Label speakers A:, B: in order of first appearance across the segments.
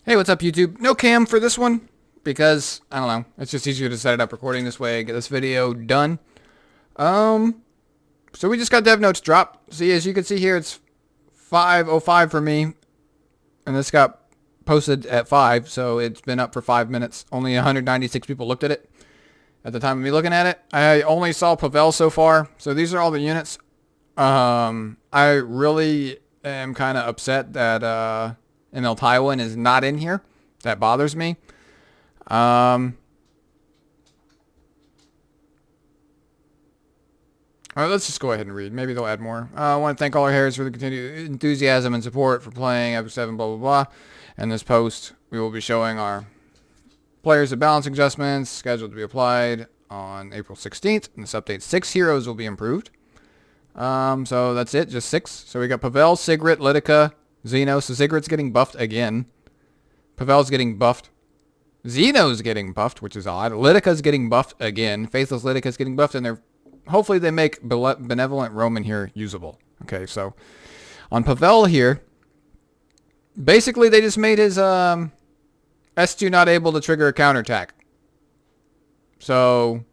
A: Hey, what's up, YouTube? No cam for this one because, I don't know, it's just easier to set it up recording this way, get this video done. So we just got dev notes dropped. See, as you can see here, it's 5:05 for me, and this got posted at 5, so it's been up for 5 minutes. Only 196 people looked at it at the time of me looking at it. I only saw Pavel so far, so these are all the units. I really am kind of upset that, ML Taiwan is not in here. That bothers me. All right, let's just go ahead and read. Maybe they'll add more. I want to thank all our heirs for the continued enthusiasm and support for playing Epic 7, blah, blah, blah. In this post, we will be showing our players the balancing adjustments scheduled to be applied on April 16th. In this update, 6 heroes will be improved. So that's it, just 6. So we got Pavel, Sigrid, Lidica, Zeno. So Sigrid's getting buffed again. Pavel's getting buffed. Zeno's getting buffed, which is odd. Lidica's getting buffed again. Faithless Lidica's getting buffed, and hopefully they make Benevolent Roman here usable. Okay, so on Pavel here, basically they just made his S2 not able to trigger a counterattack. So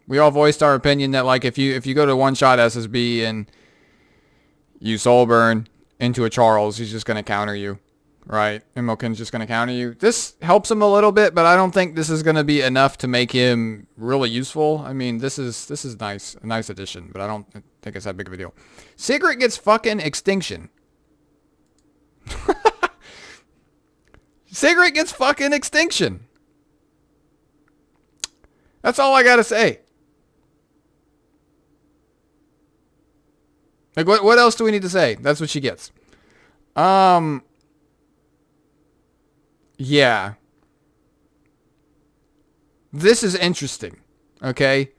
A: we all voiced our opinion that, like, if you go to one-shot SSB and you soul burn into a Charles, he's just going to counter you, right? Immoken's just going to counter you. This helps him a little bit, but I don't think this is going to be enough to make him really useful. I mean, this is nice, a nice addition, but I don't think it's that big of a deal. Sigrid gets fucking extinction. Sigrid gets fucking extinction. That's all I got to say. Like, what else do we need to say? That's what she gets. Yeah. This is interesting. Okay?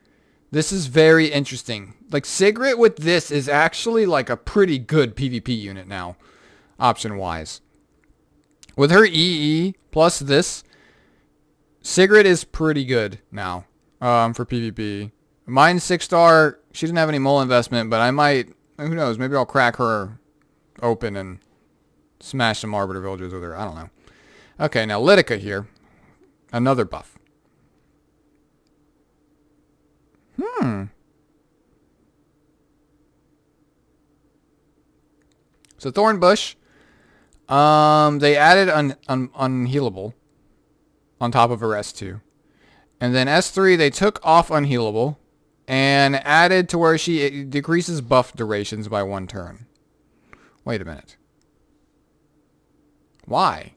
A: This is very interesting. Like, Sigrid with this is actually, like, a pretty good PvP unit now, option-wise. With her EE plus this, Sigrid is pretty good now, for PvP. Mine's 6-star. She didn't have any mole investment, but I might... Who knows? Maybe I'll crack her open and smash some Arbiter villagers with her. I don't know. Okay, now Lidica here. Another buff. So Thornbush. They added unhealable on top of her S2. And then S3, they took off unhealable and added to where she decreases buff durations by 1 turn. Wait a minute. Why?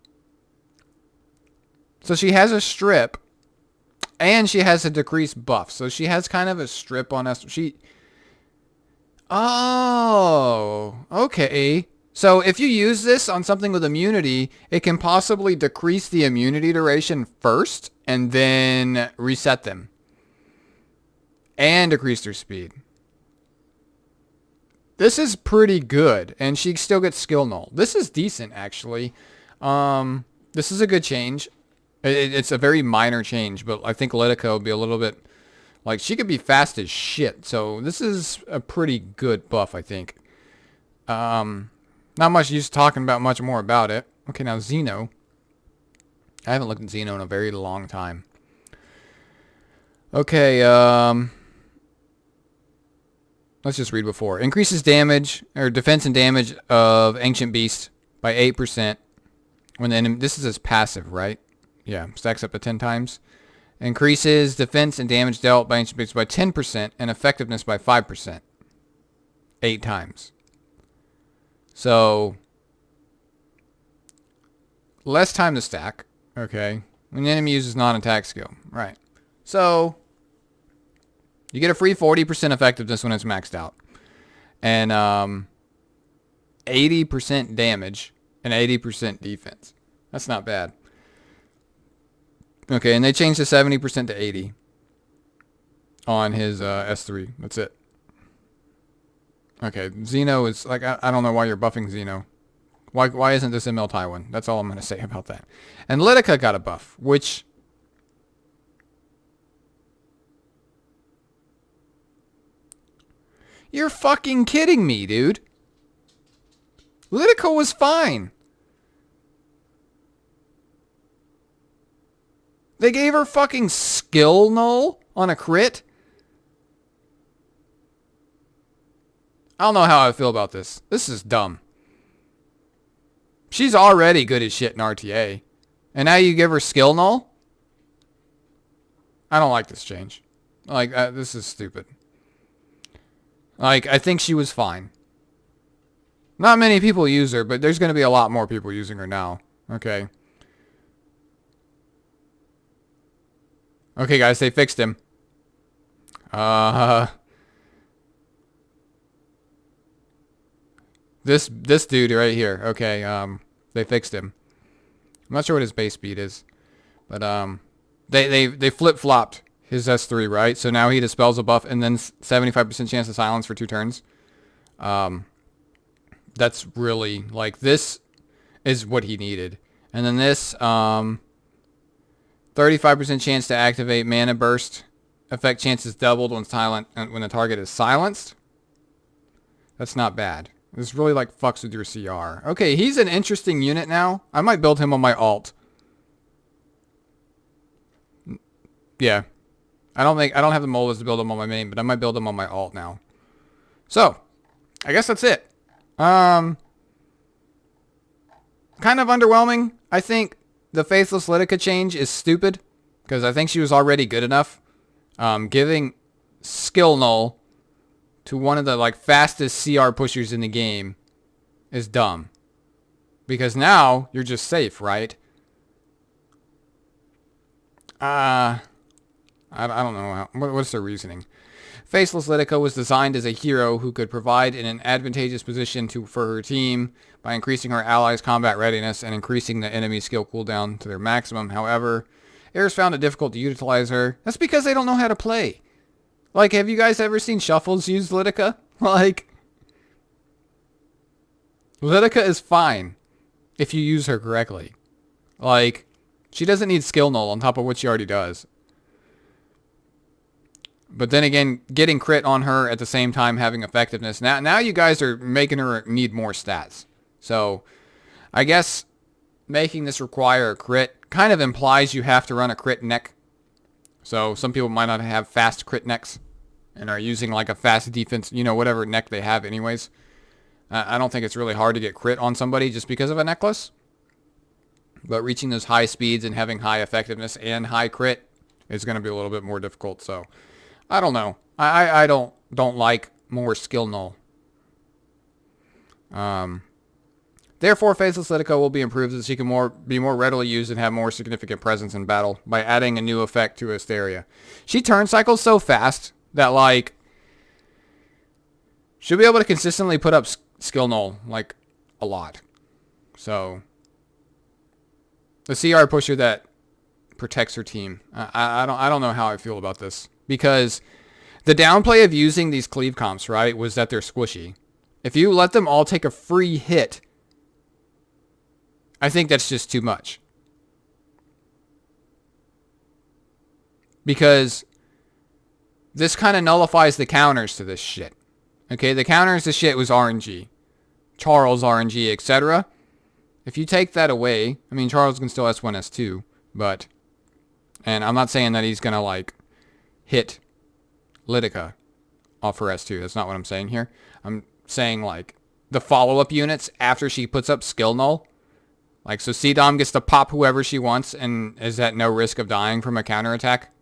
A: So she has a strip, and she has a decreased buff. So she has kind of a strip on us. Oh, okay. So if you use this on something with immunity, it can possibly decrease the immunity duration first, and then reset them. And decrease their speed. This is pretty good, and she still gets skill null. This is decent, actually. This is a good change. It's a very minor change, but I think Lidica will be a little bit... Like, she could be fast as shit, so this is a pretty good buff, I think. Not much use talking about much more about it. Okay, now Zeno. I haven't looked at Zeno in a very long time. Okay, let's just read before. Increases damage, or defense and damage of Ancient Beast by 8%. When the enemy, this is his passive, right? Yeah, stacks up to 10 times. Increases defense and damage dealt by Ancient Beast by 10% and effectiveness by 5%. 8 times. So, less time to stack. Okay. When the enemy uses non-attack skill. Right. So, you get a free 40% effectiveness when it's maxed out. And 80% damage and 80% defense. That's not bad. Okay, and they changed the 70% to 80 on his S3. That's it. Okay, Zeno is, like, I don't know why you're buffing Zeno. Why isn't this ML Taiwan? That's all I'm going to say about that. And Lidica got a buff, which... You're fucking kidding me, dude. Lidica was fine. They gave her fucking skill null on a crit? I don't know how I feel about this. This is dumb. She's already good as shit in RTA. And now you give her skill null? I don't like this change. Like, this is stupid. Like, I think she was fine. Not many people use her, but there's going to be a lot more people using her now. Okay. Okay, guys, they fixed him. This dude right here. Okay, they fixed him. I'm not sure what his base speed is. But, they flip-flopped his S3, right? So now he dispels a buff and then 75% chance of silence for 2 turns. That's really, like, this is what he needed. And then this, 35% chance to activate mana burst. Effect chance is doubled when the target is silenced. That's not bad. This really, like, fucks with your CR. Okay, he's an interesting unit now. I might build him on my alt. Yeah. I don't have the molas to build him on my main, but I might build him on my alt now. So, I guess that's it. Kind of underwhelming. I think the Faithless Lidica change is stupid, because I think she was already good enough. Giving skill null to one of the, like, fastest CR pushers in the game is dumb. Because now you're just safe, right? I don't know. What's their reasoning? Faithless Lidica was designed as a hero who could provide in an advantageous position for her team by increasing her allies' combat readiness and increasing the enemy skill cooldown to their maximum. However, Airs found it difficult to utilize her. That's because they don't know how to play. Like, have you guys ever seen Shuffles use Lidica? Like, Lidica is fine if you use her correctly. Like, she doesn't need skill null on top of what she already does. But then again, getting crit on her at the same time having effectiveness. Now you guys are making her need more stats. So, I guess making this require a crit kind of implies you have to run a crit neck. So, some people might not have fast crit necks and are using like a fast defense, you know, whatever neck they have anyways. I don't think it's really hard to get crit on somebody just because of a necklace. But reaching those high speeds and having high effectiveness and high crit is going to be a little bit more difficult. So, I don't know. I don't like more skill null. Therefore, Faithless Lidica will be improved so she can be more readily used and have more significant presence in battle by adding a new effect to Hysteria. She turn cycles so fast that, like, she'll be able to consistently put up skill null, like, a lot. So, the CR pusher that protects her team. I don't know how I feel about this. Because the downplay of using these cleave comps, right, was that they're squishy. If you let them all take a free hit, I think that's just too much. Because this kind of nullifies the counters to this shit. Okay, the counters to shit was RNG. Charles RNG, etc. If you take that away, I mean, Charles can still S1, S2, but... And I'm not saying that he's going to, like, hit Lidica off her S2. That's not what I'm saying here. I'm saying, like, the follow-up units after she puts up skill null. Like, so CDOM gets to pop whoever she wants and is at no risk of dying from a counterattack.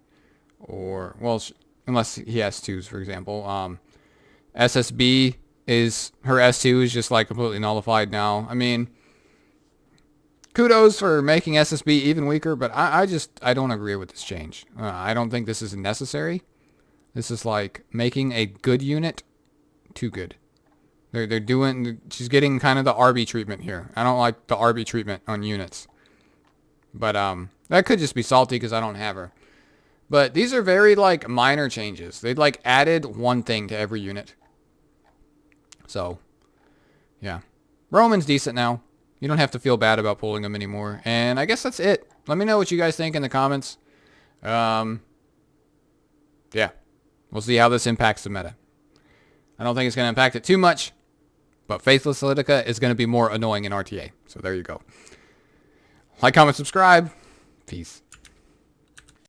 A: Or, well, unless he has twos, for example. SSB is, her S2 is just, like, completely nullified now. I mean, kudos for making SSB even weaker, but I don't agree with this change. I don't think this is necessary. This is like making a good unit too good. She's getting kind of the Arby treatment here. I don't like the Arby treatment on units. But that could just be salty because I don't have her. But these are very, like, minor changes. They'd, like, added one thing to every unit. So, yeah. Broman's decent now. You don't have to feel bad about pulling them anymore. And I guess that's it. Let me know what you guys think in the comments. Yeah. We'll see how this impacts the meta. I don't think it's going to impact it too much. But Faithless Lidica is going to be more annoying in RTA. So there you go. Like, comment, subscribe. Peace.